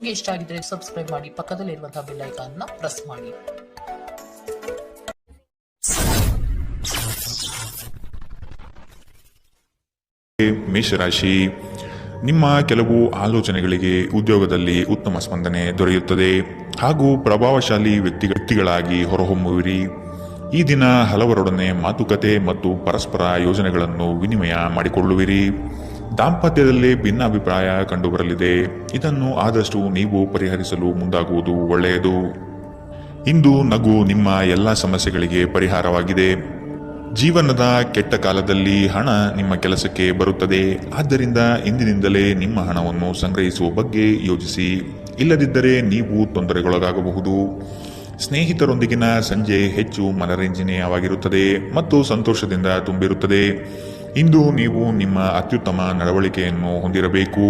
ನಿಮಗೆ ಇಷ್ಟ ಆಗಿದ್ರೆ ಸಬ್ಸ್ಕ್ರೈಬ್ ಮಾಡಿ, ಪಕ್ಕದಲ್ಲಿರುವಂತಹ ಬೆಲ್ ಐಕಾನ್ ನ ಪ್ರೆಸ್ ಮಾಡಿ. ಮೇಷರಾಶಿ, ನಿಮ್ಮ ಕೆಲವು ಆಲೋಚನೆಗಳಿಗೆ ಉದ್ಯೋಗದಲ್ಲಿ ಉತ್ತಮ ಸ್ಪಂದನೆ ದೊರೆಯುತ್ತದೆ ಹಾಗೂ ಪ್ರಭಾವಶಾಲಿ ವ್ಯಕ್ತಿಗಳಾಗಿ ಹೊರಹೊಮ್ಮುವಿರಿ. ಈ ದಿನ ಹಲವರೊಡನೆ ಮಾತುಕತೆ ಮತ್ತು ಪರಸ್ಪರ ಯೋಜನೆಗಳನ್ನು ವಿನಿಮಯ ಮಾಡಿಕೊಳ್ಳುವಿರಿ. ದಾಂಪತ್ಯದಲ್ಲಿ ಭಿನ್ನಾಭಿಪ್ರಾಯ ಕಂಡುಬರಲಿದೆ. ಇದನ್ನು ಆದಷ್ಟು ನೀವು ಪರಿಹರಿಸಲು ಮುಂದಾಗುವುದು ಒಳ್ಳೆಯದು. ಇಂದು ನಗು ನಿಮ್ಮ ಎಲ್ಲ ಸಮಸ್ಯೆಗಳಿಗೆ ಪರಿಹಾರವಾಗಿದೆ. ಜೀವನದ ಕೆಟ್ಟ ಕಾಲದಲ್ಲಿ ಹಣ ನಿಮ್ಮ ಕೆಲಸಕ್ಕೆ ಬರುತ್ತದೆ. ಆದ್ದರಿಂದ ಇಂದಿನಿಂದಲೇ ನಿಮ್ಮ ಹಣವನ್ನು ಸಂಗ್ರಹಿಸುವ ಬಗ್ಗೆ ಯೋಚಿಸಿ. ಇಲ್ಲದಿದ್ದರೆ ನೀವು ತೊಂದರೆಗೊಳಗಾಗಬಹುದು. ಸ್ನೇಹಿತರೊಂದಿಗಿನ ಸಂಜೆ ಹೆಚ್ಚು ಮನರಂಜನೀಯವಾಗಿರುತ್ತದೆ ಮತ್ತು ಸಂತೋಷದಿಂದ ತುಂಬಿರುತ್ತದೆ. ಇಂದು ನೀವು ನಿಮ್ಮ ಅತ್ಯುತ್ತಮ ನಡವಳಿಕೆಯನ್ನು ಹೊಂದಿರಬೇಕು,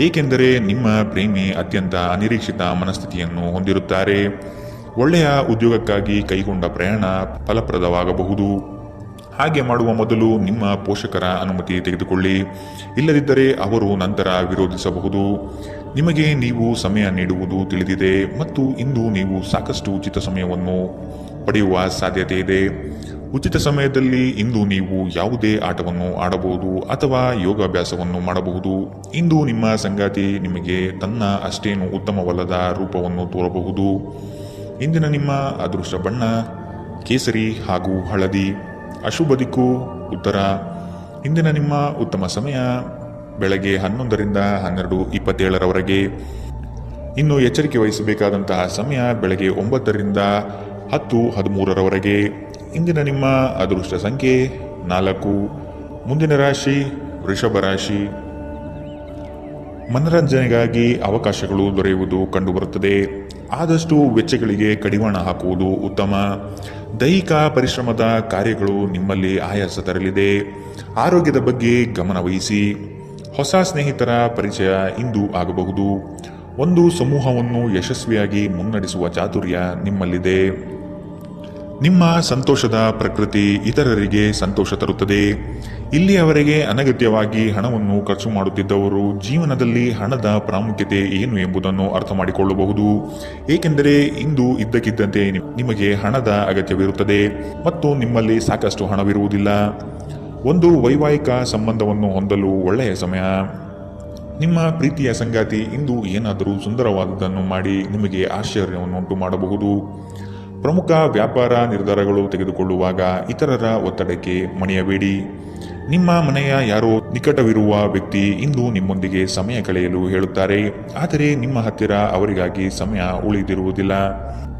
ಏಕೆಂದರೆ ನಿಮ್ಮ ಪ್ರೇಮಿ ಅತ್ಯಂತ ಅನಿರೀಕ್ಷಿತ ಮನಸ್ಥಿತಿಯನ್ನು ಹೊಂದಿರುತ್ತಾರೆ. ಒಳ್ಳೆಯ ಉದ್ಯೋಗಕ್ಕಾಗಿ ಕೈಗೊಂಡ ಪ್ರಯಾಣ ಫಲಪ್ರದವಾಗಬಹುದು. ಹಾಗೆ ಮಾಡುವ ಮೊದಲು ನಿಮ್ಮ ಪೋಷಕರ ಅನುಮತಿ ತೆಗೆದುಕೊಳ್ಳಿ, ಇಲ್ಲದಿದ್ದರೆ ಅವರು ನಂತರ ವಿರೋಧಿಸಬಹುದು. ನಿಮಗೆ ನೀವು ಸಮಯ ನೀಡುವುದು ತಿಳಿದಿದೆ ಮತ್ತು ಇಂದು ನೀವು ಸಾಕಷ್ಟು ಉಚಿತ ಸಮಯವನ್ನು ಪಡೆಯುವ ಸಾಧ್ಯತೆ ಇದೆ. ಉಚಿತ ಸಮಯದಲ್ಲಿ ಇಂದು ನೀವು ಯಾವುದೇ ಆಟವನ್ನು ಆಡಬಹುದು ಅಥವಾ ಯೋಗಾಭ್ಯಾಸವನ್ನು ಮಾಡಬಹುದು. ಇಂದು ನಿಮ್ಮ ಸಂಗಾತಿ ನಿಮಗೆ ತನ್ನ ಅಷ್ಟೇನು ಉತ್ತಮವಲ್ಲದ ರೂಪವನ್ನು ತೋರಬಹುದು. ಇಂದಿನ ನಿಮ್ಮ ಅದೃಷ್ಟ ಬಣ್ಣ ಕೇಸರಿ ಹಾಗೂ ಹಳದಿ. ಅಶುಭ ದಿಕ್ಕು ಉತ್ತರ. ಇಂದಿನ ನಿಮ್ಮ ಉತ್ತಮ ಸಮಯ ಬೆಳಗ್ಗೆ 11ರಿಂದ 12:27 ಇನ್ನು ಎಚ್ಚರಿಕೆ ವಹಿಸಬೇಕಾದಂತಹ ಸಮಯ ಬೆಳಗ್ಗೆ 9ರಿಂದ 10:13 ಇಂದಿನ ನಿಮ್ಮ ಅದೃಷ್ಟ ಸಂಖ್ಯೆ 4. ಮುಂದಿನ ರಾಶಿ ವೃಷಭ ರಾಶಿ. ಮನರಂಜನೆಗಾಗಿ ಅವಕಾಶಗಳು ದೊರೆಯುವುದು ಕಂಡುಬರುತ್ತದೆ. ಆದಷ್ಟು ವೆಚ್ಚಗಳಿಗೆ ಕಡಿವಾಣ ಹಾಕುವುದು ಉತ್ತಮ. ದೈಹಿಕ ಪರಿಶ್ರಮದ ಕಾರ್ಯಗಳು ನಿಮ್ಮಲ್ಲಿ ಆಯಾಸ ತರಲಿದೆ. ಆರೋಗ್ಯದ ಬಗ್ಗೆ ಗಮನ ವಹಿಸಿ. ಹೊಸ ಸ್ನೇಹಿತರ ಪರಿಚಯ ಇಂದು ಆಗಬಹುದು. ಒಂದು ಸಮೂಹವನ್ನು ಯಶಸ್ವಿಯಾಗಿ ಮುನ್ನಡೆಸುವ ಚಾತುರ್ಯ ನಿಮ್ಮಲ್ಲಿದೆ. ನಿಮ್ಮ ಸಂತೋಷದ ಪ್ರಕೃತಿ ಇತರರಿಗೆ ಸಂತೋಷ ತರುತ್ತದೆ. ಇಲ್ಲಿಯವರೆಗೆ ಅನಗತ್ಯವಾಗಿ ಹಣವನ್ನು ಖರ್ಚು ಮಾಡುತ್ತಿದ್ದವರು ಜೀವನದಲ್ಲಿ ಹಣದ ಪ್ರಾಮುಖ್ಯತೆ ಏನು ಎಂಬುದನ್ನು ಅರ್ಥ ಮಾಡಿಕೊಳ್ಳಬಹುದು. ಏಕೆಂದರೆ ಇಂದು ಇದ್ದಕ್ಕಿದ್ದಂತೆ ನಿಮಗೆ ಹಣದ ಅಗತ್ಯವಿರುತ್ತದೆ ಮತ್ತು ನಿಮ್ಮಲ್ಲಿ ಸಾಕಷ್ಟು ಹಣವಿರುವುದಿಲ್ಲ. ಒಂದು ವೈವಾಹಿಕ ಸಂಬಂಧವನ್ನು ಹೊಂದಲು ಒಳ್ಳೆಯ ಸಮಯ. ನಿಮ್ಮ ಪ್ರೀತಿಯ ಸಂಗಾತಿ ಇಂದು ಏನಾದರೂ ಸುಂದರವಾದದ್ದನ್ನು ಮಾಡಿ ನಿಮಗೆ ಆಶ್ಚರ್ಯವನ್ನುಂಟು ಮಾಡಬಹುದು. ಪ್ರಮುಖ ವ್ಯಾಪಾರ ನಿರ್ಧಾರಗಳು ತೆಗೆದುಕೊಳ್ಳುವಾಗ ಇತರರ ಒತ್ತಡಕ್ಕೆ ಮಣಿಯಬೇಡಿ. ನಿಮ್ಮ ಮನೆಯ ಯಾರೋ ನಿಕಟವಿರುವ ವ್ಯಕ್ತಿ ಇಂದು ನಿಮ್ಮೊಂದಿಗೆ ಸಮಯ ಕಳೆಯಲು ಹೇಳುತ್ತಾರೆ, ಆದರೆ ನಿಮ್ಮ ಹತ್ತಿರ ಅವರಿಗಾಗಿ ಸಮಯ ಉಳಿದಿರುವುದಿಲ್ಲ.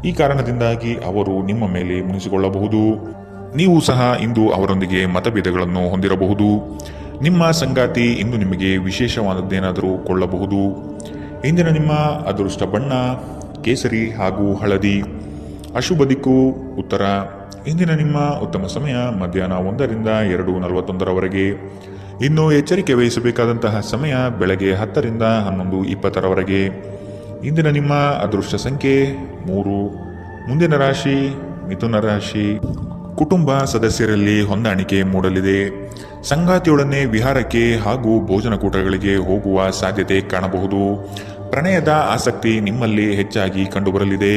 ಈ ಕಾರಣದಿಂದಾಗಿ ಅವರು ನಿಮ್ಮ ಮೇಲೆ ಮುನಿಸಿಕೊಳ್ಳಬಹುದು. ನೀವು ಸಹ ಇಂದು ಅವರೊಂದಿಗೆ ಮತಭೇದಗಳನ್ನು ಹೊಂದಿರಬಹುದು. ನಿಮ್ಮ ಸಂಗಾತಿ ಇಂದು ನಿಮಗೆ ವಿಶೇಷವಾದದ್ದೇನಾದರೂ ಕೊಳ್ಳಬಹುದು. ಇಂದಿನ ನಿಮ್ಮ ಅದೃಷ್ಟ ಬಣ್ಣ ಕೇಸರಿ ಹಾಗೂ ಹಳದಿ. ಅಶುಭ ದಿಕ್ಕು ಉತ್ತರ. ಇಂದಿನ ನಿಮ್ಮ ಉತ್ತಮ ಸಮಯ ಮಧ್ಯಾಹ್ನ 1ರಿಂದ 2:41 ಇನ್ನು ಎಚ್ಚರಿಕೆ ವಹಿಸಬೇಕಾದಂತಹ ಸಮಯ ಬೆಳಗ್ಗೆ 10ರಿಂದ 11:20 ಇಂದಿನ ನಿಮ್ಮ ಅದೃಷ್ಟ ಸಂಖ್ಯೆ 3. ಮುಂದಿನ ರಾಶಿ ಮಿಥುನ ರಾಶಿ. ಕುಟುಂಬ ಸದಸ್ಯರಲ್ಲಿ ಹೊಂದಾಣಿಕೆ ಮೂಡಲಿದೆ. ಸಂಗಾತಿಯೊಡನೆ ವಿಹಾರಕ್ಕೆ ಹಾಗೂ ಭೋಜನಕೂಟಗಳಿಗೆ ಹೋಗುವ ಸಾಧ್ಯತೆ ಕಾಣಬಹುದು. ಪ್ರಣಯದ ಆಸಕ್ತಿ ನಿಮ್ಮಲ್ಲಿ ಹೆಚ್ಚಾಗಿ ಕಂಡುಬರಲಿದೆ.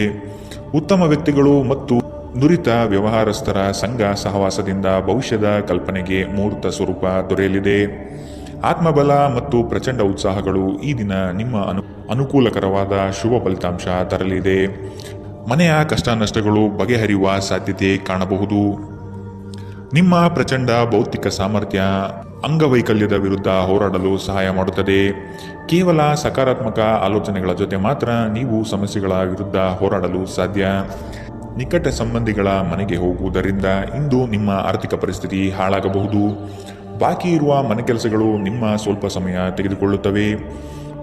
ಉತ್ತಮ ವ್ಯಕ್ತಿಗಳು ಮತ್ತು ನುರಿತ ವ್ಯವಹಾರಸ್ಥರ ಸಂಘ ಸಹವಾಸದಿಂದ ಭವಿಷ್ಯದ ಕಲ್ಪನೆಗೆ ಮೂರ್ತ ಸ್ವರೂಪ ದೊರೆಯಲಿದೆ. ಆತ್ಮಬಲ ಮತ್ತು ಪ್ರಚಂಡ ಉತ್ಸಾಹಗಳು ಈ ದಿನ ನಿಮ್ಮ ಅನುಕೂಲಕರವಾದ ಶುಭ ಫಲಿತಾಂಶ ತರಲಿದೆ. ಮನೆಯ ಕಷ್ಟ ನಷ್ಟಗಳು ಬಗೆಹರಿಯುವ ಸಾಧ್ಯತೆ ಕಾಣಬಹುದು. ನಿಮ್ಮ ಪ್ರಚಂಡ ಭೌತಿಕ ಸಾಮರ್ಥ್ಯ ಅಂಗವೈಕಲ್ಯದ ವಿರುದ್ಧ ಹೋರಾಡಲು ಸಹಾಯ ಮಾಡುತ್ತದೆ. ಕೇವಲ ಸಕಾರಾತ್ಮಕ ಆಲೋಚನೆಗಳ ಜೊತೆ ಮಾತ್ರ ನೀವು ಸಮಸ್ಯೆಗಳ ವಿರುದ್ಧ ಹೋರಾಡಲು ಸಾಧ್ಯ. ನಿಕಟ ಸಂಬಂಧಿಗಳ ಮನೆಗೆ ಹೋಗುವುದರಿಂದ ಇಂದು ನಿಮ್ಮ ಆರ್ಥಿಕ ಪರಿಸ್ಥಿತಿ ಹಾಳಾಗಬಹುದು. ಬಾಕಿ ಇರುವ ಮನೆ ಕೆಲಸಗಳು ನಿಮ್ಮ ಸ್ವಲ್ಪ ಸಮಯ ತೆಗೆದುಕೊಳ್ಳುತ್ತವೆ.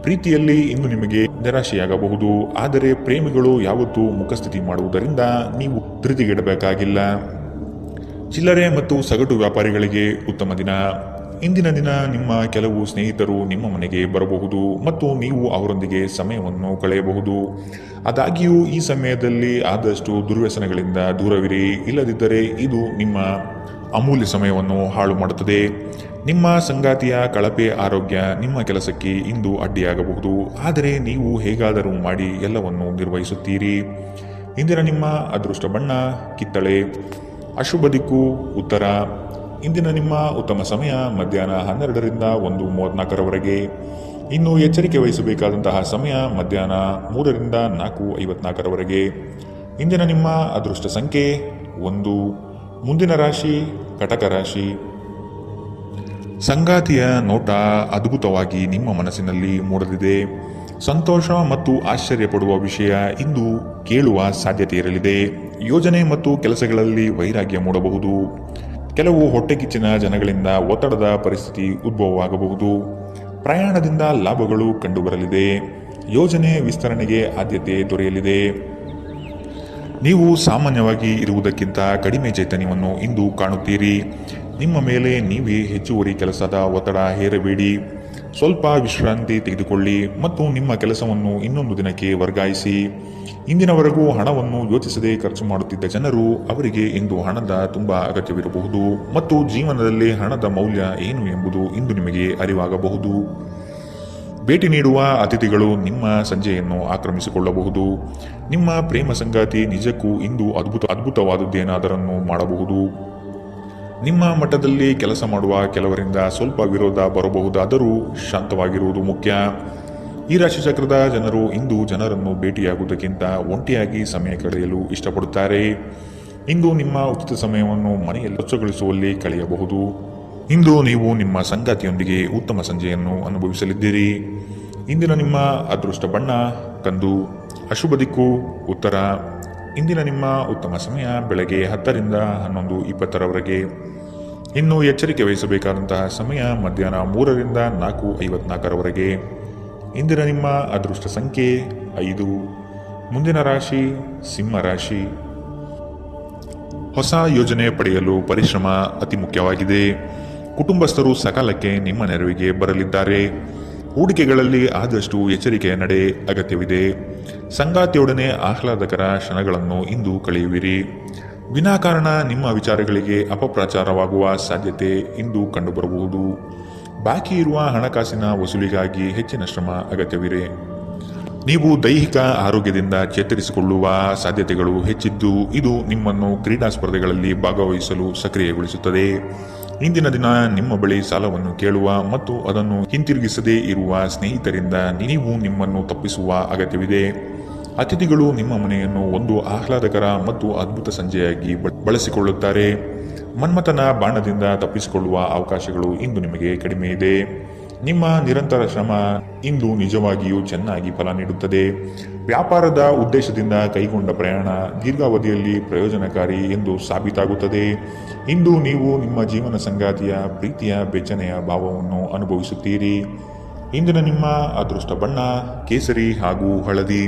ಪ್ರೀತಿಯಲ್ಲಿ ಇಂದು ನಿಮಗೆ ನಿರಾಶೆಯಾಗಬಹುದು, ಆದರೆ ಪ್ರೇಮಿಗಳು ಯಾವತ್ತೂ ಮುಖಸ್ಥಿತಿ ಮಾಡುವುದರಿಂದ ನೀವು ಧೃತಿಗೆಡಬೇಕಾಗಿಲ್ಲ. ಚಿಲ್ಲರೆ ಮತ್ತು ಸಗಟು ವ್ಯಾಪಾರಿಗಳಿಗೆ ಉತ್ತಮ ದಿನ. ಇಂದಿನ ದಿನ ನಿಮ್ಮ ಕೆಲವು ಸ್ನೇಹಿತರು ನಿಮ್ಮ ಮನೆಗೆ ಬರಬಹುದು ಮತ್ತು ನೀವು ಅವರೊಂದಿಗೆ ಸಮಯವನ್ನು ಕಳೆಯಬಹುದು. ಆದಾಗ್ಯೂ ಈ ಸಮಯದಲ್ಲಿ ಆದಷ್ಟು ದುರ್ವ್ಯಸನಗಳಿಂದ ದೂರವಿರಿ, ಇಲ್ಲದಿದ್ದರೆ ಇದು ನಿಮ್ಮ ಅಮೂಲ್ಯ ಸಮಯವನ್ನು ಹಾಳು ಮಾಡುತ್ತದೆ. ನಿಮ್ಮ ಸಂಗಾತಿಯ ಕಳಪೆ ಆರೋಗ್ಯ ನಿಮ್ಮ ಕೆಲಸಕ್ಕೆ ಇಂದು ಅಡ್ಡಿಯಾಗಬಹುದು, ಆದರೆ ನೀವು ಹೇಗಾದರೂ ಮಾಡಿ ಎಲ್ಲವನ್ನು ನಿರ್ವಹಿಸುತ್ತೀರಿ. ಇಂದಿನ ನಿಮ್ಮ ಅದೃಷ್ಟ ಬಣ್ಣ ಕಿತ್ತಳೆ. ಅಶುಭ ದಿಕ್ಕು ಉತ್ತರ. ಇಂದಿನ ನಿಮ್ಮ ಉತ್ತಮ ಸಮಯ ಮಧ್ಯಾಹ್ನ 12ರಿಂದ 1:34ರವರೆಗೆ. ಇನ್ನು ಎಚ್ಚರಿಕೆ ವಹಿಸಬೇಕಾದಂತಹ ಸಮಯ ಮಧ್ಯಾಹ್ನ 3ರಿಂದ 4:54ರವರೆಗೆ. ಇಂದಿನ ನಿಮ್ಮ ಅದೃಷ್ಟ ಸಂಖ್ಯೆ 1. ಮುಂದಿನ ರಾಶಿ ಕಟಕ ರಾಶಿ. ಸಂಗಾತಿಯ ನೋಟ ಅದ್ಭುತವಾಗಿ ನಿಮ್ಮ ಮನಸ್ಸಿನಲ್ಲಿ ಮೂಡಲಿದೆ. ಸಂತೋಷ ಮತ್ತು ಆಶ್ಚರ್ಯ ಪಡುವ ವಿಷಯ ಇಂದು ಕೇಳುವ ಸಾಧ್ಯತೆ ಇರಲಿದೆ. ಯೋಜನೆ ಮತ್ತು ಕೆಲಸಗಳಲ್ಲಿ ವೈರಾಗ್ಯ ಮೂಡಬಹುದು. ಕೆಲವು ಹೊಟ್ಟೆಕಿಚ್ಚಿನ ಜನಗಳಿಂದ ಒತ್ತಡದ ಪರಿಸ್ಥಿತಿ ಉದ್ಭವವಾಗಬಹುದು. ಪ್ರಯಾಣದಿಂದ ಲಾಭಗಳು ಕಂಡುಬರಲಿದೆ. ಯೋಜನೆ ವಿಸ್ತರಣೆಗೆ ಆದ್ಯತೆ ದೊರೆಯಲಿದೆ. ನೀವು ಸಾಮಾನ್ಯವಾಗಿ ಇರುವುದಕ್ಕಿಂತ ಕಡಿಮೆ ಚೈತನ್ಯವನ್ನು ಇಂದು ಕಾಣುತ್ತೀರಿ. ನಿಮ್ಮ ಮೇಲೆ ನೀವೇ ಹೆಚ್ಚುವರಿ ಕೆಲಸದ ಒತ್ತಡ ಹೇರಬೇಡಿ. ಸ್ವಲ್ಪ ವಿಶ್ರಾಂತಿ ತೆಗೆದುಕೊಳ್ಳಿ ಮತ್ತು ನಿಮ್ಮ ಕೆಲಸವನ್ನು ಇನ್ನೊಂದು ದಿನಕ್ಕೆ ವರ್ಗಾಯಿಸಿ. ಇಂದಿನವರೆಗೂ ಹಣವನ್ನು ಯೋಚಿಸದೆ ಖರ್ಚು ಮಾಡುತ್ತಿದ್ದ ಜನರು ಅವರಿಗೆ ಇಂದು ಹಣದ ತುಂಬ ಅಗತ್ಯವಿರಬಹುದು ಮತ್ತು ಜೀವನದಲ್ಲಿ ಹಣದ ಮೌಲ್ಯ ಏನು ಎಂಬುದು ಇಂದು ನಿಮಗೆ ಅರಿವಾಗಬಹುದು. ಭೇಟಿ ನೀಡುವ ಅತಿಥಿಗಳು ನಿಮ್ಮ ಸಂಜೆಯನ್ನು ಆಕ್ರಮಿಸಿಕೊಳ್ಳಬಹುದು. ನಿಮ್ಮ ಪ್ರೇಮ ಸಂಗಾತಿ ನಿಜಕ್ಕೂ ಇಂದು ಅದ್ಭುತವಾದದ್ದೇನಾದರನ್ನು ಮಾಡಬಹುದು. ನಿಮ್ಮ ಮಟ್ಟದಲ್ಲಿ ಕೆಲಸ ಮಾಡುವ ಕೆಲವರಿಂದ ಸ್ವಲ್ಪ ವಿರೋಧ ಬರಬಹುದಾದರೂ ಶಾಂತವಾಗಿರುವುದು ಮುಖ್ಯ. ಈ ರಾಶಿಚಕ್ರದ ಜನರು ಇಂದು ಜನರನ್ನು ಭೇಟಿಯಾಗುವುದಕ್ಕಿಂತ ಒಂಟಿಯಾಗಿ ಸಮಯ ಕಳೆಯಲು ಇಷ್ಟಪಡುತ್ತಾರೆ. ಇಂದು ನಿಮ್ಮ ಉಚಿತ ಸಮಯವನ್ನು ಮನೆಯಲ್ಲಿ ಸ್ವಚ್ಛಗೊಳಿಸುವಲ್ಲಿ ಕಳೆಯಬಹುದು. ಇಂದು ನೀವು ನಿಮ್ಮ ಸಂಗಾತಿಯೊಂದಿಗೆ ಉತ್ತಮ ಸಂಜೆಯನ್ನು ಅನುಭವಿಸಲಿದ್ದೀರಿ. ಇಂದಿನ ನಿಮ್ಮ ಅದೃಷ್ಟ ಬಣ್ಣ ಕಂದು. ಅಶುಭ ದಿಕ್ಕು ಉತ್ತರ. ಇಂದಿನ ನಿಮ್ಮ ಉತ್ತಮ ಸಮಯ ಬೆಳಗ್ಗೆ 10ರಿಂದ 11:20ರವರೆಗೆ. ಇನ್ನು ಎಚ್ಚರಿಕೆ ವಹಿಸಬೇಕಾದಂತಹ ಸಮಯ ಮಧ್ಯಾಹ್ನ 3ರಿಂದ 4:54ರವರೆಗೆ. ಇಂದಿನ ನಿಮ್ಮ ಅದೃಷ್ಟ ಸಂಖ್ಯೆ 5. ಮುಂದಿನ ರಾಶಿ ಸಿಂಹ ರಾಶಿ. ಹೊಸ ಯೋಜನೆ ಪಡೆಯಲು ಪರಿಶ್ರಮ ಅತಿ ಮುಖ್ಯವಾಗಿದೆ. ಕುಟುಂಬಸ್ಥರು ಸಕಾಲಕ್ಕೆ ನಿಮ್ಮ ನೆರವಿಗೆ ಬರಲಿದ್ದಾರೆ. ಹೂಡಿಕೆಗಳಲ್ಲಿ ಆದಷ್ಟು ಎಚ್ಚರಿಕೆಯ ನಡೆ ಅಗತ್ಯವಿದೆ. ಸಂಗಾತಿಯೊಡನೆ ಆಹ್ಲಾದಕರ ಕ್ಷಣಗಳನ್ನು ಇಂದು ಕಳೆಯುವಿರಿ. ವಿನಾಕಾರಣ ನಿಮ್ಮ ವಿಚಾರಗಳಿಗೆ ಅಪಪ್ರಚಾರವಾಗುವ ಸಾಧ್ಯತೆ ಇಂದು ಕಂಡುಬರಬಹುದು. ಬಾಕಿ ಇರುವ ಹಣಕಾಸಿನ ವಸೂಲಿಗಾಗಿ ಹೆಚ್ಚಿನ ಶ್ರಮ ಅಗತ್ಯವಿದೆ. ನೀವು ದೈಹಿಕ ಆರೋಗ್ಯದಿಂದ ಚೇತರಿಸಿಕೊಳ್ಳುವ ಸಾಧ್ಯತೆಗಳು ಹೆಚ್ಚಿದ್ದು ಇದು ನಿಮ್ಮನ್ನು ಕ್ರೀಡಾ ಸ್ಪರ್ಧೆಗಳಲ್ಲಿ ಭಾಗವಹಿಸಲು ಸಕ್ರಿಯಗೊಳಿಸುತ್ತದೆ. ಇಂದಿನ ದಿನ ನಿಮ್ಮ ಬಳಿ ಸಾಲವನ್ನು ಕೇಳುವ ಮತ್ತು ಅದನ್ನು ಹಿಂತಿರುಗಿಸದೇ ಇರುವ ಸ್ನೇಹಿತರಿಂದ ನೀವು ನಿಮ್ಮನ್ನು ತಪ್ಪಿಸುವ ಅಗತ್ಯವಿದೆ. ಅತಿಥಿಗಳು ನಿಮ್ಮ ಮನೆಯನ್ನು ಒಂದು ಆಹ್ಲಾದಕರ ಮತ್ತು ಅದ್ಭುತ ಸಂಜೆಯಾಗಿ ಬಳಸಿಕೊಳ್ಳುತ್ತಾರೆ. ಮನ್ಮಥನ ಬಾಣದಿಂದ ತಪ್ಪಿಸಿಕೊಳ್ಳುವ ಅವಕಾಶಗಳು ಇಂದು ನಿಮಗೆ ಕಡಿಮೆ ಇದೆ. ನಿಮ್ಮ ನಿರಂತರ ಶ್ರಮ ಇಂದು ನಿಜವಾಗಿಯೂ ಚೆನ್ನಾಗಿ ಫಲ ನೀಡುತ್ತದೆ. ವ್ಯಾಪಾರದ ಉದ್ದೇಶದಿಂದ ಕೈಗೊಂಡ ಪ್ರಯಾಣ ದೀರ್ಘಾವಧಿಯಲ್ಲಿ ಪ್ರಯೋಜನಕಾರಿ ಎಂದು ಸಾಬೀತಾಗುತ್ತದೆ. ಇಂದು ನೀವು ನಿಮ್ಮ ಜೀವನ ಸಂಗಾತಿಯ ಪ್ರೀತಿಯ ಬೆಚ್ಚನೆಯ ಭಾವವನ್ನು ಅನುಭವಿಸುತ್ತೀರಿ. ಇಂದಿನ ನಿಮ್ಮ ಅದೃಷ್ಟ ಬಣ್ಣ ಕೇಸರಿ ಹಾಗೂ ಹಳದಿ.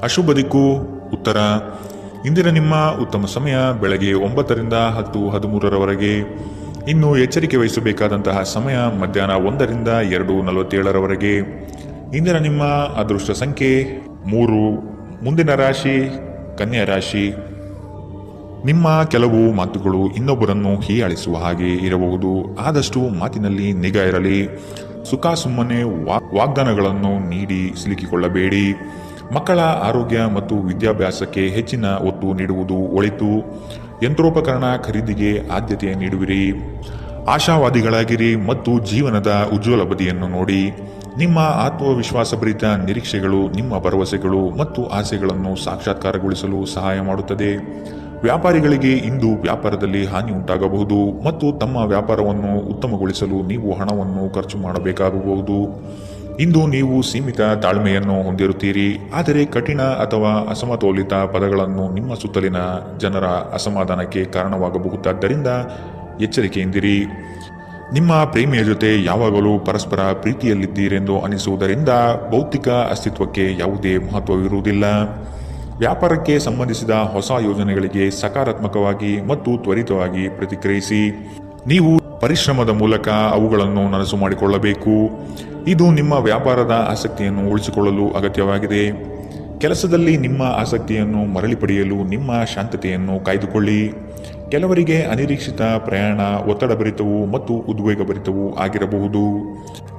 ಅಶುಭ ದಿಕ್ಕು ಉತ್ತರ. ಇಂದಿನ ನಿಮ್ಮ ಉತ್ತಮ ಸಮಯ ಬೆಳಗ್ಗೆ 9ರಿಂದ 10:13ರವರೆಗೆ. ಇನ್ನು ಎಚ್ಚರಿಕೆ ವಹಿಸಬೇಕಾದಂತಹ ಸಮಯ ಮಧ್ಯಾಹ್ನ 1ರಿಂದ 2:47ರವರೆಗೆ. ಇಂದಿನ ನಿಮ್ಮ ಅದೃಷ್ಟ ಸಂಖ್ಯೆ 3. ಮುಂದಿನ ರಾಶಿ ಕನ್ಯಾ ರಾಶಿ. ನಿಮ್ಮ ಕೆಲವು ಮಾತುಗಳು ಇನ್ನೊಬ್ಬರನ್ನು ಹೀಯಾಳಿಸುವ ಹಾಗೆ ಇರಬಹುದು. ಆದಷ್ಟು ಮಾತಿನಲ್ಲಿ ನಿಗಾ ಇರಲಿ. ಸುಮ್ಮನೆ ವಾಗ್ದಾನಗಳನ್ನು ನೀಡಿ ಸಿಲುಕಿಕೊಳ್ಳಬೇಡಿ. ಮಕ್ಕಳ ಆರೋಗ್ಯ ಮತ್ತು ವಿದ್ಯಾಭ್ಯಾಸಕ್ಕೆ ಹೆಚ್ಚಿನ ಒತ್ತು ನೀಡುವುದು ಒಳಿತು. ಯಂತ್ರೋಪಕರಣ ಖರೀದಿಗೆ ಆದ್ಯತೆ ನೀಡುವಿರಿ. ಆಶಾವಾದಿಗಳಾಗಿರಿ ಮತ್ತು ಜೀವನದ ಉಜ್ವಲ ಬದಿಯನ್ನು ನೋಡಿ. ನಿಮ್ಮ ಆತ್ಮವಿಶ್ವಾಸಭರಿತ ನಿರೀಕ್ಷೆಗಳು ನಿಮ್ಮ ಭರವಸೆಗಳು ಮತ್ತು ಆಸೆಗಳನ್ನು ಸಾಕ್ಷಾತ್ಕಾರಗೊಳಿಸಲು ಸಹಾಯ ಮಾಡುತ್ತದೆ. ವ್ಯಾಪಾರಿಗಳಿಗೆ ಇಂದು ವ್ಯಾಪಾರದಲ್ಲಿ ಹಾನಿ ಉಂಟಾಗಬಹುದು ಮತ್ತು ತಮ್ಮ ವ್ಯಾಪಾರವನ್ನು ಉತ್ತಮಗೊಳಿಸಲು ನೀವು ಹಣವನ್ನು ಖರ್ಚು ಮಾಡಬೇಕಾಗಬಹುದು. ಇಂದು ನೀವು ಸೀಮಿತ ತಾಳ್ಮೆಯನ್ನು ಹೊಂದಿರುತ್ತೀರಿ, ಆದರೆ ಕಠಿಣ ಅಥವಾ ಅಸಮತೋಲಿತ ಪದಗಳನ್ನು ನಿಮ್ಮ ಸುತ್ತಲಿನ ಜನರ ಅಸಮಾಧಾನಕ್ಕೆ ಕಾರಣವಾಗಬಹುದಾದ್ದರಿಂದ ಎಚ್ಚರಿಕೆಯಿಂದಿರಿ. ನಿಮ್ಮ ಪ್ರೇಮಿಯ ಜೊತೆ ಯಾವಾಗಲೂ ಪರಸ್ಪರ ಪ್ರೀತಿಯಲ್ಲಿದ್ದೀರೆಂದು ಅನಿಸುವುದರಿಂದ ಭೌತಿಕ ಅಸ್ತಿತ್ವಕ್ಕೆ ಯಾವುದೇ ಮಹತ್ವವಿರುವುದಿಲ್ಲ. ವ್ಯಾಪಾರಕ್ಕೆ ಸಂಬಂಧಿಸಿದ ಹೊಸ ಯೋಜನೆಗಳಿಗೆ ಸಕಾರಾತ್ಮಕವಾಗಿ ಮತ್ತು ತ್ವರಿತವಾಗಿ ಪ್ರತಿಕ್ರಿಯಿಸಿ. ನೀವು ಪರಿಶ್ರಮದ ಮೂಲಕ ಅವುಗಳನ್ನು ನನಸು ಮಾಡಿಕೊಳ್ಳಬೇಕು. ಇದು ನಿಮ್ಮ ವ್ಯಾಪಾರದ ಆಸಕ್ತಿಯನ್ನು ಉಳಿಸಿಕೊಳ್ಳಲು ಅಗತ್ಯವಾಗಿದೆ. ಕೆಲಸದಲ್ಲಿ ನಿಮ್ಮ ಆಸಕ್ತಿಯನ್ನು ಮರಳಿ ಪಡೆಯಲು ನಿಮ್ಮ ಶಾಂತತೆಯನ್ನು ಕಾಯ್ದುಕೊಳ್ಳಿ. ಕೆಲವರಿಗೆ ಅನಿರೀಕ್ಷಿತ ಪ್ರಯಾಣ ಒತ್ತಡಭರಿತವೂ ಮತ್ತು ಉದ್ವೇಗಭರಿತವೂ ಆಗಿರಬಹುದು.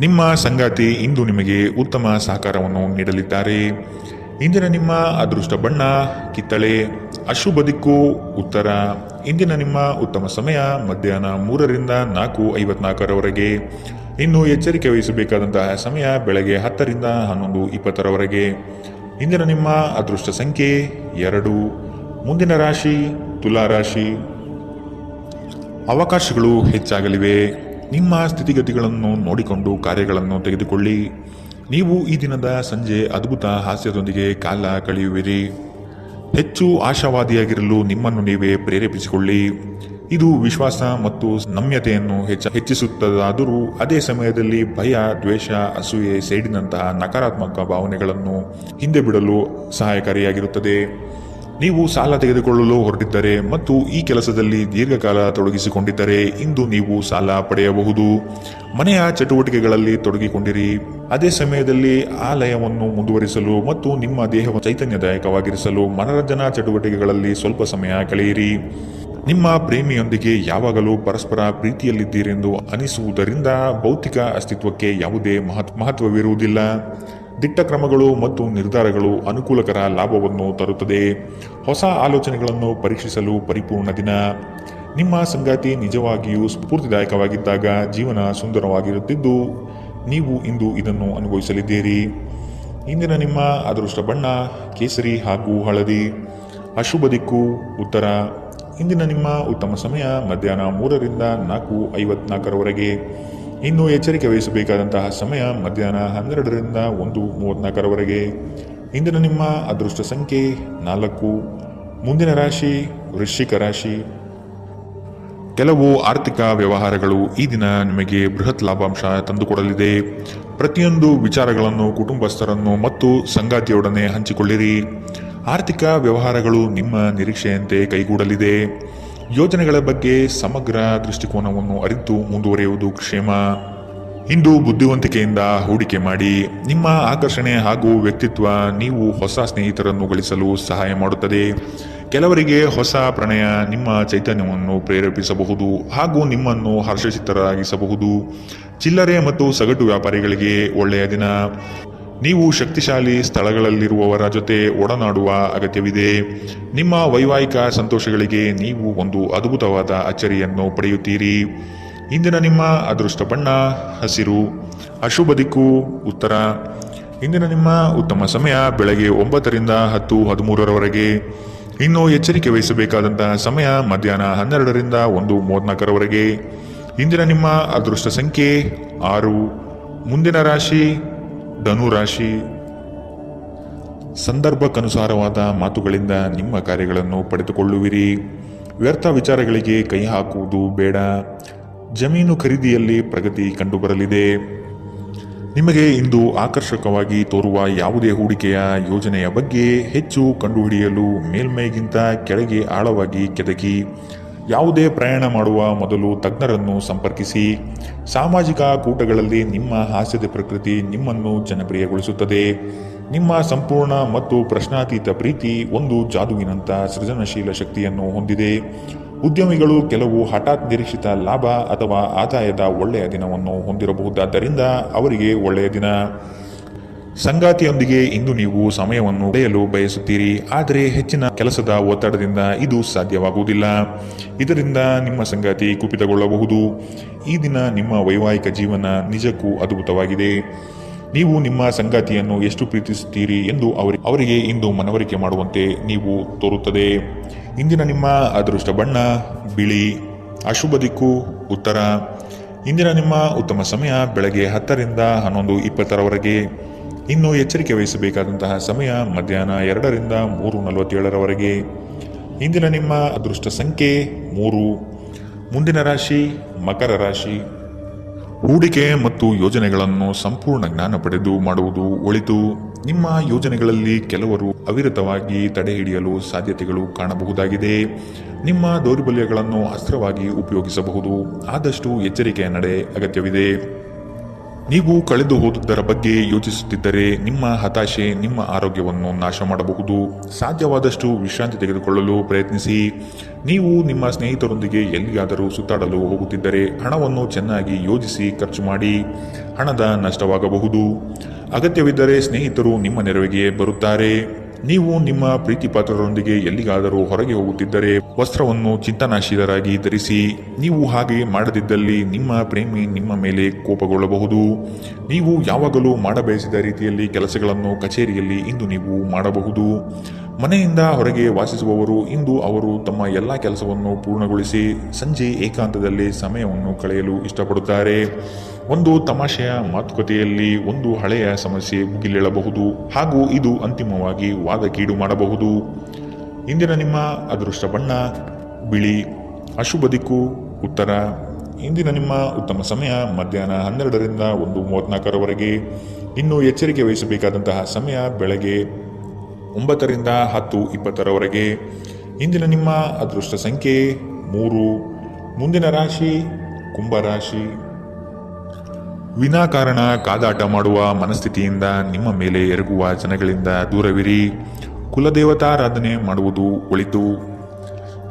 ನಿಮ್ಮ ಸಂಗಾತಿ ಇಂದು ನಿಮಗೆ ಉತ್ತಮ ಸಹಕಾರವನ್ನು ನೀಡಲಿದ್ದಾರೆ. ಇಂದಿನ ನಿಮ್ಮ ಅದೃಷ್ಟ ಬಣ್ಣ ಕಿತ್ತಳೆ. ಅಶುಭ ದಿಕ್ಕು ಉತ್ತರ. ಇಂದಿನ ನಿಮ್ಮ ಉತ್ತಮ ಸಮಯ ಮಧ್ಯಾಹ್ನ 3ರಿಂದ 4:54ರವರೆಗೆ. ಇನ್ನು ಎಚ್ಚರಿಕೆ ವಹಿಸಬೇಕಾದಂತಹ ಸಮಯ ಬೆಳಗ್ಗೆ 10ರಿಂದ 11:20ರವರೆಗೆ. ಇಂದಿನ ನಿಮ್ಮ ಅದೃಷ್ಟ ಸಂಖ್ಯೆ 2. ಮುಂದಿನ ರಾಶಿ ತುಲಾ ರಾಶಿ. ಅವಕಾಶಗಳು ಹೆಚ್ಚಾಗಲಿವೆ. ನಿಮ್ಮ ಸ್ಥಿತಿಗತಿಗಳನ್ನು ನೋಡಿಕೊಂಡು ಕಾರ್ಯಗಳನ್ನು ತೆಗೆದುಕೊಳ್ಳಿ. ನೀವು ಈ ದಿನದ ಸಂಜೆ ಅದ್ಭುತ ಹಾಸ್ಯದೊಂದಿಗೆ ಕಾಲ ಕಳೆಯುವಿರಿ. ಹೆಚ್ಚು ಆಶಾವಾದಿಯಾಗಿರಲು ನಿಮ್ಮನ್ನು ನೀವೇ ಪ್ರೇರೇಪಿಸಿಕೊಳ್ಳಿ. ಇದು ವಿಶ್ವಾಸ ಮತ್ತು ನಮ್ಯತೆಯನ್ನು ಹೆಚ್ಚಿಸುತ್ತದಾದರೂ ಅದೇ ಸಮಯದಲ್ಲಿ ಭಯ, ದ್ವೇಷ, ಅಸೂಯೆ, ಸೇಡಿನಂತಹ ನಕಾರಾತ್ಮಕ ಭಾವನೆಗಳನ್ನು ಹಿಂದೆ ಬಿಡಲು ಸಹಾಯಕಾರಿಯಾಗಿರುತ್ತದೆ. ನೀವು ಸಾಲ ತೆಗೆದುಕೊಳ್ಳಲು ಹೊರಟಿದ್ದರೆ ಮತ್ತು ಈ ಕೆಲಸದಲ್ಲಿ ದೀರ್ಘಕಾಲ ತೊಡಗಿಸಿಕೊಂಡಿದ್ದರೆ ಇಂದು ನೀವು ಸಾಲ ಪಡೆಯಬಹುದು. ಮನೆಯ ಚಟುವಟಿಕೆಗಳಲ್ಲಿ ತೊಡಗಿಕೊಂಡಿರಿ. ಅದೇ ಸಮಯದಲ್ಲಿ ಆ ಲಯವನ್ನು ಮುಂದುವರಿಸಲು ಮತ್ತು ನಿಮ್ಮ ದೇಹವನ್ನು ಚೈತನ್ಯದಾಯಕವಾಗಿರಿಸಲು ಮನರಂಜನಾ ಚಟುವಟಿಕೆಗಳಲ್ಲಿ ಸ್ವಲ್ಪ ಸಮಯ ಕಳೆಯಿರಿ. ನಿಮ್ಮ ಪ್ರೇಮಿಯೊಂದಿಗೆ ಯಾವಾಗಲೂ ಪರಸ್ಪರ ಪ್ರೀತಿಯಲ್ಲಿದ್ದೀರೆಂದು ಅನಿಸುವುದರಿಂದ ಭೌತಿಕ ಅಸ್ತಿತ್ವಕ್ಕೆ ಯಾವುದೇ ಮಹತ್ವವಿರುವುದಿಲ್ಲ. ದಿಟ್ಟ ಕ್ರಮಗಳು ಮತ್ತು ನಿರ್ಧಾರಗಳು ಅನುಕೂಲಕರ ಲಾಭವನ್ನು ತರುತ್ತದೆ. ಹೊಸ ಆಲೋಚನೆಗಳನ್ನು ಪರೀಕ್ಷಿಸಲು ಪರಿಪೂರ್ಣ ದಿನ. ನಿಮ್ಮ ಸಂಗಾತಿ ನಿಜವಾಗಿಯೂ ಸ್ಫೂರ್ತಿದಾಯಕವಾಗಿದ್ದಾಗ ಜೀವನ ಸುಂದರವಾಗಿರುತ್ತಿದ್ದು ನೀವು ಇಂದು ಇದನ್ನು ಅನುಭವಿಸಲಿದ್ದೀರಿ. ಇಂದಿನ ನಿಮ್ಮ ಅದೃಷ್ಟ ಬಣ್ಣ ಕೇಸರಿ ಹಾಗೂ ಹಳದಿ. ಅಶುಭ ದಿಕ್ಕು ಉತ್ತರ. ಇಂದಿನ ನಿಮ್ಮ ಉತ್ತಮ ಸಮಯ ಮಧ್ಯಾಹ್ನ 3ರಿಂದ 4:54ರವರೆಗೆ. ಇನ್ನು ಎಚ್ಚರಿಕೆ ವಹಿಸಬೇಕಾದಂತಹ ಸಮಯ ಮಧ್ಯಾಹ್ನ 12ರಿಂದ 1:34ರವರೆಗೆ. ಇಂದಿನ ನಿಮ್ಮ ಅದೃಷ್ಟ ಸಂಖ್ಯೆ 4. ಮುಂದಿನ ರಾಶಿ ವೃಶ್ಚಿಕ ರಾಶಿ. ಕೆಲವು ಆರ್ಥಿಕ ವ್ಯವಹಾರಗಳು ಈ ದಿನ ನಿಮಗೆ ಬೃಹತ್ ಲಾಭಾಂಶ ತಂದುಕೊಡಲಿದೆ. ಪ್ರತಿಯೊಂದು ವಿಚಾರಗಳನ್ನು ಕುಟುಂಬಸ್ಥರನ್ನು ಮತ್ತು ಸಂಗಾತಿಯೊಡನೆ ಹಂಚಿಕೊಳ್ಳಿರಿ. ಆರ್ಥಿಕ ವ್ಯವಹಾರಗಳು ನಿಮ್ಮ ನಿರೀಕ್ಷೆಯಂತೆ ಕೈಗೂಡಲಿದೆ. ಯೋಜನೆಗಳ ಬಗ್ಗೆ ಸಮಗ್ರ ದೃಷ್ಟಿಕೋನವನ್ನು ಅರಿತು ಮುಂದುವರಿಯುವುದು ಕ್ಷೇಮ. ಇಂದು ಬುದ್ಧಿವಂತಿಕೆಯಿಂದ ಹೂಡಿಕೆ ಮಾಡಿ. ನಿಮ್ಮ ಆಕರ್ಷಣೆ ಹಾಗೂ ವ್ಯಕ್ತಿತ್ವ ನೀವು ಹೊಸ ಸ್ನೇಹಿತರನ್ನು ಗಳಿಸಲು ಸಹಾಯ ಮಾಡುತ್ತದೆ. ಕೆಲವರಿಗೆ ಹೊಸ ಪ್ರಣಯ ನಿಮ್ಮ ಚೈತನ್ಯವನ್ನು ಪ್ರೇರೇಪಿಸಬಹುದು ಹಾಗೂ ನಿಮ್ಮನ್ನು ಹರ್ಷಚಿತ್ತರಾಗಿಸಬಹುದು. ಚಿಲ್ಲರೆ ಮತ್ತು ಸಗಟು ವ್ಯಾಪಾರಿಗಳಿಗೆ ಒಳ್ಳೆಯ ದಿನ. ನೀವು ಶಕ್ತಿಶಾಲಿ ಸ್ಥಳಗಳಲ್ಲಿರುವವರ ಜೊತೆ ಒಡನಾಡುವ ಅಗತ್ಯವಿದೆ. ನಿಮ್ಮ ವೈವಾಹಿಕ ಸಂತೋಷಗಳಿಗೆ ನೀವು ಒಂದು ಅದ್ಭುತವಾದ ಅಚ್ಚರಿಯನ್ನು ಪಡೆಯುತ್ತೀರಿ. ಇಂದಿನ ನಿಮ್ಮ ಅದೃಷ್ಟ ಬಣ್ಣ ಹಸಿರು. ಅಶುಭ ದಿಕ್ಕು ಉತ್ತರ. ಇಂದಿನ ನಿಮ್ಮ ಉತ್ತಮ ಸಮಯ ಬೆಳಗ್ಗೆ 9ರಿಂದ 10:13ರವರೆಗೆ. ಇನ್ನು ಎಚ್ಚರಿಕೆ ವಹಿಸಬೇಕಾದಂತಹ ಸಮಯ ಮಧ್ಯಾಹ್ನ 12ರಿಂದ 1:34ರವರೆಗೆ. ಇಂದಿನ ನಿಮ್ಮ ಅದೃಷ್ಟ ಸಂಖ್ಯೆ 6. ಮುಂದಿನ ರಾಶಿ ಧನು ರಾಶಿ. ಸಂದರ್ಭಕ್ಕನುಸಾರವಾದ ಮಾತುಗಳಿಂದ ನಿಮ್ಮ ಕಾರ್ಯಗಳನ್ನು ಪಡೆದುಕೊಳ್ಳುವಿರಿ. ವ್ಯರ್ಥ ವಿಚಾರಗಳಿಗೆ ಕೈ ಹಾಕುವುದು ಬೇಡ. ಜಮೀನು ಖರೀದಿಯಲ್ಲಿ ಪ್ರಗತಿ ಕಂಡುಬರಲಿದೆ. ನಿಮಗೆ ಇಂದು ಆಕರ್ಷಕವಾಗಿ ತೋರುವ ಯಾವುದೇ ಹೂಡಿಕೆಯ ಯೋಜನೆಯ ಬಗ್ಗೆ ಹೆಚ್ಚು ಕಂಡುಹಿಡಿಯಲು ಮೇಲ್ಮೈಗಿಂತ ಕೆಳಗೆ ಆಳವಾಗಿ ಕೆದಕಿ. ಯಾವುದೇ ಪ್ರಯಾಣ ಮಾಡುವ ಮೊದಲು ತಜ್ಞರನ್ನು ಸಂಪರ್ಕಿಸಿ. ಸಾಮಾಜಿಕ ಕೂಟಗಳಲ್ಲಿ ನಿಮ್ಮ ಹಾಸ್ಯದ ಪ್ರಕೃತಿ ನಿಮ್ಮನ್ನು ಜನಪ್ರಿಯಗೊಳಿಸುತ್ತದೆ. ನಿಮ್ಮ ಸಂಪೂರ್ಣ ಮತ್ತು ಪ್ರಶ್ನಾತೀತ ಪ್ರೀತಿ ಒಂದು ಜಾದುವಿನಂಥ ಸೃಜನಶೀಲ ಶಕ್ತಿಯನ್ನು ಹೊಂದಿದೆ. ಉದ್ಯಮಿಗಳು ಕೆಲವು ಹಠಾತ್ ನಿರೀಕ್ಷಿತ ಲಾಭ ಅಥವಾ ಆದಾಯದ ಒಳ್ಳೆಯ ದಿನವನ್ನು ಹೊಂದಿರಬಹುದಾದ್ದರಿಂದ ಅವರಿಗೆ ಒಳ್ಳೆಯ ದಿನ. ಸಂಗಾತಿಯೊಂದಿಗೆ ಇಂದು ನೀವು ಸಮಯವನ್ನು ಕಳೆಯಲು ಬಯಸುತ್ತೀರಿ, ಆದರೆ ಹೆಚ್ಚಿನ ಕೆಲಸದ ಒತ್ತಡದಿಂದ ಇದು ಸಾಧ್ಯವಾಗುವುದಿಲ್ಲ. ಇದರಿಂದ ನಿಮ್ಮ ಸಂಗಾತಿ ಕುಪಿತಗೊಳ್ಳಬಹುದು. ಈ ದಿನ ನಿಮ್ಮ ವೈವಾಹಿಕ ಜೀವನ ನಿಜಕ್ಕೂ ಅದ್ಭುತವಾಗಿದೆ. ನೀವು ನಿಮ್ಮ ಸಂಗಾತಿಯನ್ನು ಎಷ್ಟು ಪ್ರೀತಿಸುತ್ತೀರಿ ಎಂದು ಅವರಿಗೆ ಇಂದು ಮನವರಿಕೆ ಮಾಡುವಂತೆ ನೀವು ತೋರುತ್ತದೆ. ಇಂದಿನ ನಿಮ್ಮ ಅದೃಷ್ಟ ಬಣ್ಣ ಬಿಳಿ. ಅಶುಭ ದಿಕ್ಕು ಉತ್ತರ. ಇಂದಿನ ನಿಮ್ಮ ಉತ್ತಮ ಸಮಯ ಬೆಳಗ್ಗೆ 10ರಿಂದ 11:20ರವರೆಗೆ. ಇನ್ನು ಎಚ್ಚರಿಕೆ ವಹಿಸಬೇಕಾದಂತಹ ಸಮಯ ಮಧ್ಯಾಹ್ನ 2ರಿಂದ 3:47ರವರೆಗೆ. ಇಂದಿನ ನಿಮ್ಮ ಅದೃಷ್ಟ ಸಂಖ್ಯೆ 3. ಮುಂದಿನ ರಾಶಿ ಮಕರ ರಾಶಿ. ಹೂಡಿಕೆ ಮತ್ತು ಯೋಜನೆಗಳನ್ನು ಸಂಪೂರ್ಣ ಜ್ಞಾನ ಪಡೆದು ಮಾಡುವುದು ಒಳಿತು. ನಿಮ್ಮ ಯೋಜನೆಗಳಲ್ಲಿ ಕೆಲವರು ಅವಿರತವಾಗಿ ತಡೆ ಹಿಡಿಯಲು ಸಾಧ್ಯತೆಗಳು ಕಾಣಬಹುದಾಗಿದೆ. ನಿಮ್ಮ ದೌರ್ಬಲ್ಯಗಳನ್ನು ಅಸ್ತ್ರವಾಗಿ ಉಪಯೋಗಿಸಬಹುದು. ಆದಷ್ಟು ಎಚ್ಚರಿಕೆಯ ನಡೆ ಅಗತ್ಯವಿದೆ. ನೀವು ಕಳೆದು ಹೋದುದರ ಬಗ್ಗೆ ಯೋಚಿಸುತ್ತಿದ್ದರೆ ನಿಮ್ಮ ಹತಾಶೆ ನಿಮ್ಮ ಆರೋಗ್ಯವನ್ನು ನಾಶ ಮಾಡಬಹುದು. ಸಾಧ್ಯವಾದಷ್ಟು ವಿಶ್ರಾಂತಿ ತೆಗೆದುಕೊಳ್ಳಲು ಪ್ರಯತ್ನಿಸಿ. ನೀವು ನಿಮ್ಮ ಸ್ನೇಹಿತರೊಂದಿಗೆ ಎಲ್ಲಿಯಾದರೂ ಸುತ್ತಾಡಲು ಹೋಗುತ್ತಿದ್ದರೆ ಹಣವನ್ನು ಚೆನ್ನಾಗಿ ಯೋಜಿಸಿ ಖರ್ಚು ಮಾಡಿ. ಹಣದ ನಷ್ಟವಾಗಬಹುದು. ಅಗತ್ಯವಿದ್ದರೆ ಸ್ನೇಹಿತರು ನಿಮ್ಮ ನೆರವಿಗೆ ಬರುತ್ತಾರೆ. ನೀವು ನಿಮ್ಮ ಪ್ರೀತಿಪಾತ್ರರೊಂದಿಗೆ ಎಲ್ಲಿಗಾದರೂ ಹೊರಗೆ ಹೋಗುತ್ತಿದ್ದರೆ ವಸ್ತ್ರವನ್ನು ಚಿಂತನಾಶೀಲರಾಗಿ ಧರಿಸಿ. ನೀವು ಹಾಗೆ ಮಾಡದಿದ್ದಲ್ಲಿ ನಿಮ್ಮ ಪ್ರೇಮಿ ನಿಮ್ಮ ಮೇಲೆ ಕೋಪಗೊಳ್ಳಬಹುದು. ನೀವು ಯಾವಾಗಲೂ ಮಾಡಬಯಸಿದ ರೀತಿಯಲ್ಲಿ ಕೆಲಸಗಳನ್ನು ಕಚೇರಿಯಲ್ಲಿ ಇಂದು ನೀವು ಮಾಡಬಹುದು. ಮನೆಯಿಂದ ಹೊರಗೆ ವಾಸಿಸುವವರು ಇಂದು ಅವರು ತಮ್ಮ ಎಲ್ಲ ಕೆಲಸವನ್ನು ಪೂರ್ಣಗೊಳಿಸಿ ಸಂಜೆ ಏಕಾಂತದಲ್ಲಿ ಸಮಯವನ್ನು ಕಳೆಯಲು ಇಷ್ಟಪಡುತ್ತಾರೆ. ಒಂದು ತಮಾಷೆಯ ಮಾತುಕತೆಯಲ್ಲಿ ಒಂದು ಹಳೆಯ ಸಮಸ್ಯೆ ಮುಗಿಲೇಳಬಹುದು ಹಾಗೂ ಇದು ಅಂತಿಮವಾಗಿ ವಾದಕೀಡು ಮಾಡಬಹುದು. ಇಂದಿನ ನಿಮ್ಮ ಅದೃಷ್ಟ ಬಣ್ಣ ಬಿಳಿ. ಅಶುಭ ದಿಕ್ಕು ಉತ್ತರ. ಇಂದಿನ ನಿಮ್ಮ ಉತ್ತಮ ಸಮಯ ಮಧ್ಯಾಹ್ನ 12ರಿಂದ 1:34ರವರೆಗೆ. ಇನ್ನು ಎಚ್ಚರಿಕೆ ವಹಿಸಬೇಕಾದಂತಹ ಸಮಯ ಬೆಳಗ್ಗೆ 9ರಿಂದ 10:20ರವರೆಗೆ. ಇಂದಿನ ನಿಮ್ಮ ಅದೃಷ್ಟ ಸಂಖ್ಯೆ 3. ಮುಂದಿನ ರಾಶಿ ಕುಂಭರಾಶಿ. ವಿನಾಕಾರಣ ಕಾದಾಟ ಮಾಡುವ ಮನಸ್ಥಿತಿಯಿಂದ ನಿಮ್ಮ ಮೇಲೆ ಎರಗುವ ಜನಗಳಿಂದ ದೂರವಿರಿ. ಕುಲದೇವತಾರಾಧನೆ ಮಾಡುವುದು ಒಳಿತು.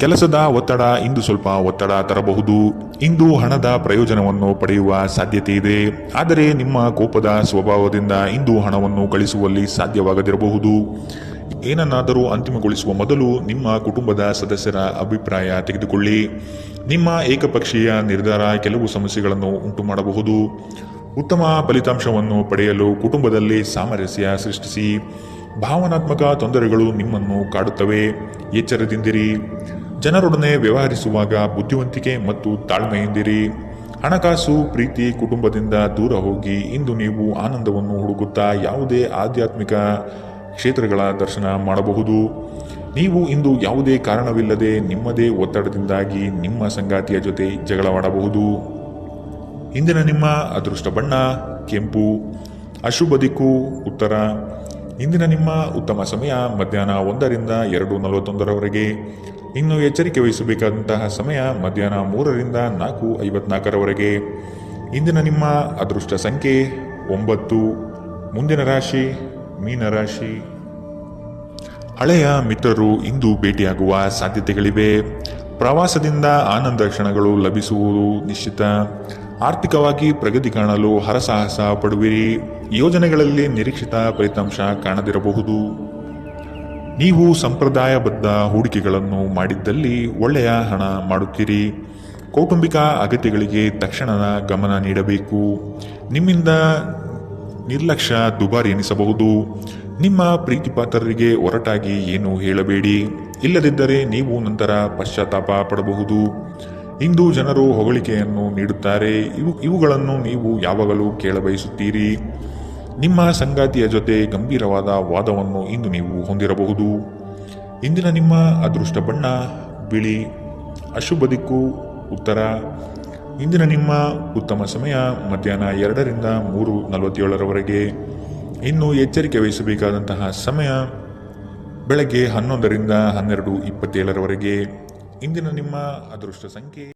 ಕೆಲಸದ ಒತ್ತಡ ಇಂದು ಸ್ವಲ್ಪ ಒತ್ತಡ ತರಬಹುದು. ಇಂದು ಹಣದ ಪ್ರಯೋಜನವನ್ನು ಪಡೆಯುವ ಸಾಧ್ಯತೆ ಇದೆ. ಆದರೆ ನಿಮ್ಮ ಕೋಪದ ಸ್ವಭಾವದಿಂದ ಇಂದು ಹಣವನ್ನು ಗಳಿಸುವಲ್ಲಿ ಸಾಧ್ಯವಾಗದಿರಬಹುದು. ಏನನ್ನಾದರೂ ಅಂತಿಮಗೊಳಿಸುವ ಮೊದಲು ನಿಮ್ಮ ಕುಟುಂಬದ ಸದಸ್ಯರ ಅಭಿಪ್ರಾಯ ತೆಗೆದುಕೊಳ್ಳಿ. ನಿಮ್ಮ ಏಕಪಕ್ಷೀಯ ನಿರ್ಧಾರ ಕೆಲವು ಸಮಸ್ಯೆಗಳನ್ನು ಉಂಟು ಮಾಡಬಹುದು. ಉತ್ತಮ ಫಲಿತಾಂಶವನ್ನು ಪಡೆಯಲು ಕುಟುಂಬದಲ್ಲಿ ಸಾಮರಸ್ಯ ಸೃಷ್ಟಿಸಿ. ಭಾವನಾತ್ಮಕ ತೊಂದರೆಗಳು ನಿಮ್ಮನ್ನು ಕಾಡುತ್ತವೆ. ಎಚ್ಚರದಿಂದಿರಿ. ಜನರೊಡನೆ ವ್ಯವಹರಿಸುವಾಗ ಬುದ್ಧಿವಂತಿಕೆ ಮತ್ತು ತಾಳ್ಮೆಯಿಂದಿರಿ. ಹಣಕಾಸು ಪ್ರೀತಿ ಕುಟುಂಬದಿಂದ ದೂರ ಹೋಗಿ ಇಂದು ನೀವು ಆನಂದವನ್ನು ಹುಡುಕುತ್ತಾ ಯಾವುದೇ ಆಧ್ಯಾತ್ಮಿಕ ಕ್ಷೇತ್ರಗಳ ದರ್ಶನ ಮಾಡಬಹುದು. ನೀವು ಇಂದು ಯಾವುದೇ ಕಾರಣವಿಲ್ಲದೆ ನಿಮ್ಮದೇ ಒತ್ತಡದಿಂದಾಗಿ ನಿಮ್ಮ ಸಂಗಾತಿಯ ಜೊತೆ ಜಗಳವಾಡಬಹುದು. ಇಂದಿನ ನಿಮ್ಮ ಅದೃಷ್ಟ ಬಣ್ಣ ಕೆಂಪು. ಅಶುಭ ದಿಕ್ಕು ಉತ್ತರ. ಇಂದಿನ ನಿಮ್ಮ ಉತ್ತಮ ಸಮಯ ಮಧ್ಯಾಹ್ನ 1ರಿಂದ 2:41ರವರೆಗೆ. ಇನ್ನು ಎಚ್ಚರಿಕೆ ವಹಿಸಬೇಕಾದಂತಹ ಸಮಯ ಮಧ್ಯಾಹ್ನ 3ರಿಂದ 4:54ರವರೆಗೆ. ಇಂದಿನ ನಿಮ್ಮ ಅದೃಷ್ಟ ಸಂಖ್ಯೆ 9. ಮುಂದಿನ ರಾಶಿ ಮೀನರಾಶಿ. ಹಳೆಯ ಮಿತ್ರರು ಇಂದು ಭೇಟಿಯಾಗುವ ಸಾಧ್ಯತೆಗಳಿವೆ. ಪ್ರವಾಸದಿಂದ ಆನಂದ ಕ್ಷಣಗಳು ಲಭಿಸುವುದು ನಿಶ್ಚಿತ. ಆರ್ಥಿಕವಾಗಿ ಪ್ರಗತಿ ಕಾಣಲು ಹರಸಾಹಸ ಪಡುವಿರಿ. ಯೋಜನೆಗಳಲ್ಲಿ ನಿರೀಕ್ಷಿತ ಫಲಿತಾಂಶ ಕಾಣದಿರಬಹುದು. ನೀವು ಸಂಪ್ರದಾಯಬದ್ಧ ಹೂಡಿಕೆಗಳನ್ನು ಮಾಡಿದ್ದಲ್ಲಿ ಒಳ್ಳೆಯ ಹಣ ಮಾಡುತ್ತೀರಿ. ಕೌಟುಂಬಿಕ ಅಗತ್ಯಗಳಿಗೆ ತಕ್ಷಣದ ಗಮನ ನೀಡಬೇಕು. ನಿಮ್ಮಿಂದ ನಿರ್ಲಕ್ಷ್ಯ ದುಬಾರಿ ಎನಿಸಬಹುದು. ನಿಮ್ಮ ಪ್ರೀತಿಪಾತ್ರರಿಗೆ ಒರಟಾಗಿ ಏನು ಹೇಳಬೇಡಿ. ಇಲ್ಲದಿದ್ದರೆ ನೀವು ನಂತರ ಪಶ್ಚಾತ್ತಾಪ ಪಡಬಹುದು. ಇಂದು ಜನರು ಹೊಗಳಿಕೆಯನ್ನು ನೀಡುತ್ತಾರೆ. ಇವುಗಳನ್ನು ನೀವು ಯಾವಾಗಲೂ ಕೇಳಬಯಸುತ್ತೀರಿ. ನಿಮ್ಮ ಸಂಗಾತಿಯ ಜೊತೆ ಗಂಭೀರವಾದ ವಾದವನ್ನು ಇಂದು ನೀವು ಹೊಂದಿರಬಹುದು. ಇಂದಿನ ನಿಮ್ಮ ಅದೃಷ್ಟ ಬಣ್ಣ ಬಿಳಿ. ಅಶುಭ ದಿಕ್ಕು ಉತ್ತರ. ಇಂದಿನ ನಿಮ್ಮ ಉತ್ತಮ ಸಮಯ ಮಧ್ಯಾಹ್ನ 2ರಿಂದ 3:47ರವರೆಗೆ. ಇನ್ನು ಎಚ್ಚರಿಕೆ ವಹಿಸಬೇಕಾದಂತಹ ಸಮಯ ಬೆಳಗ್ಗೆ 11ರಿಂದ 12:27ರವರೆಗೆ. ಇಂದಿನ ನಿಮ್ಮ ಅದೃಷ್ಟ ಸಂಖ್ಯೆ